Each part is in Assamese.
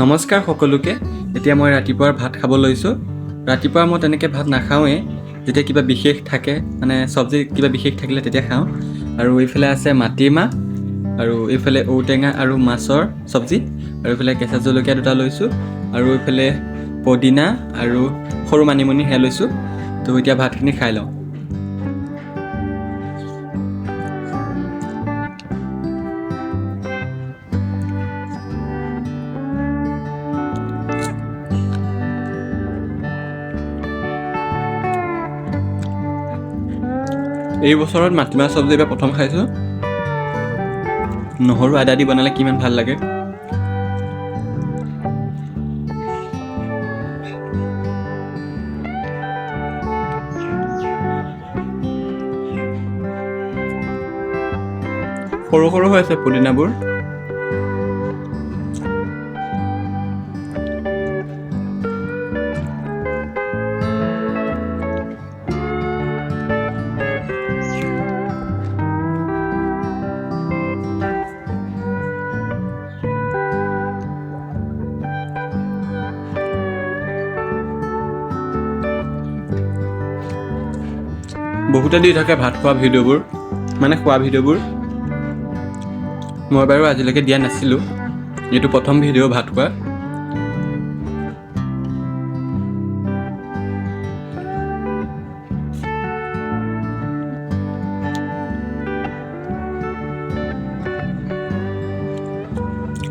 নমস্কাৰ সকলোকে। এতিয়া মই ৰাতিপুৱাৰ ভাত খাব লৈছোঁ। ৰাতিপুৱা মই তেনেকৈ ভাত নাখাওঁৱেই, যেতিয়া কিবা বিশেষ থাকে মানে চব্জি কিবা বিশেষ থাকিলে তেতিয়া খাওঁ। আৰু এইফালে আছে মাটিমাহ, আৰু এইফালে ঔটেঙা আৰু মাছৰ চব্জি, আৰু এইফালে কেঁচা জলকীয়া দুটা লৈছোঁ, আৰু এইফালে পদিনা আৰু সৰু মানিমুনি সেয়া লৈছোঁ। তো এতিয়া ভাতখিনি খাই লওঁ। এই বছৰত মাটিমাহ চব্জি এইবাৰ প্ৰথম খাইছোঁ। নহৰু আদা দি বনালে কিমান ভাল লাগে। সৰু সৰু হৈ আছে পুদিনাবোৰ। বহুতে দি থাকে ভাত খোৱা ভিডিঅ'বোৰ, মানে খোৱা ভিডিঅ'বোৰ। মই বাৰু আজিলৈকে দিয়া নাছিলোঁ, এইটো প্ৰথম ভিডিঅ' ভাত খোৱা।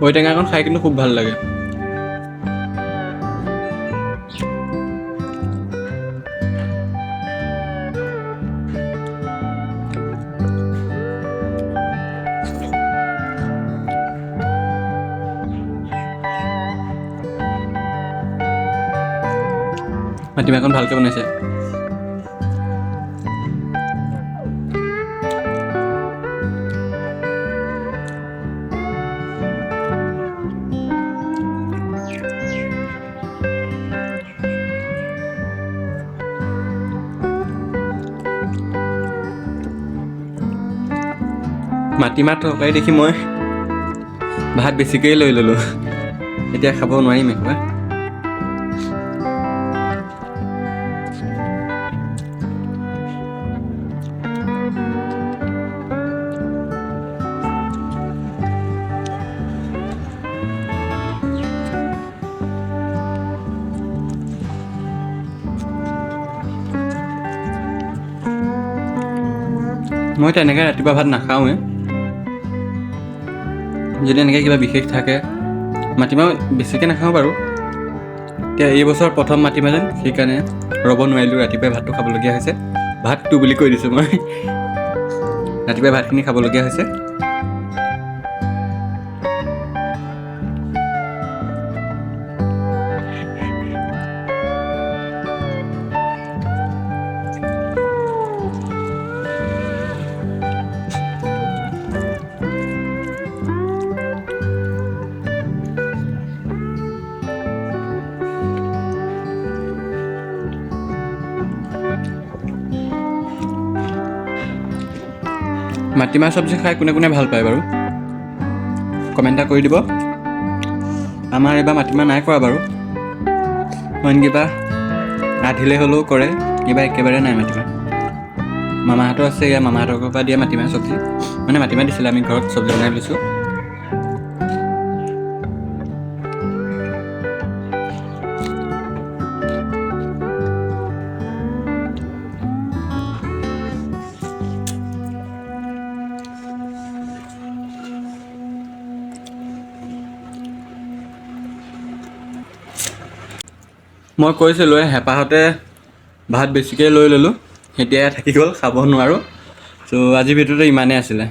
ঔটেঙাকণ খাই কিন্তু খুব ভাল লাগে। মাটিমাহখন ভালকৈ বনাইছে। মাটিমাহ তৰকাৰী দেখি মই ভাত বেছিকৈ লৈ ল'লোঁ। এতিয়া খাব নোৱাৰিম একেবাৰে। মই তেনেকৈ ৰাতিপুৱা ভাত নাখাওঁৱে। যদি এনেকৈ কিবা বিশেষ থাকে, মাটিমাহ বেছিকৈ নাখাওঁ বাৰু। এতিয়া এই বছৰ প্ৰথম মাটিমাহ যেন, সেইকাৰণে ৰ'ব নোৱাৰিলোঁ, ৰাতিপুৱাই ভাতটো খাবলগীয়া হৈছে। ভাতটো বুলি কৈ দিছোঁ মই, ৰাতিপুৱাই ভাতখিনি খাবলগীয়া হৈছে। মাটিমাহ চব্জি খাই কোনে কোনে ভাল পায় বাৰু, কমেণ্ট এটা কৰি দিব। আমাৰ এইবাৰ মাটিমাহ নাই কৰা বাৰু, অইন কিবা আধিলে হ'লেও কৰে, এইবাৰ একেবাৰে নাই মাটিমাহ। মামাহঁতৰ আছে, ইয়াৰ মামাহঁতৰ পৰা দিয়া মাটিমাহ চব্জি, মানে মাটিমাহ দিছিলে, আমি ঘৰত চব্জি বনাই লৈছোঁ। মই কৈছিলোঁ হেঁপাহতে ভাত বেছিকৈ লৈ ল'লোঁ, এতিয়া থাকি গ'ল, খাব নোৱাৰোঁ। ত' আজিৰ ভিডিঅ'টো ইমানেই আছিলে।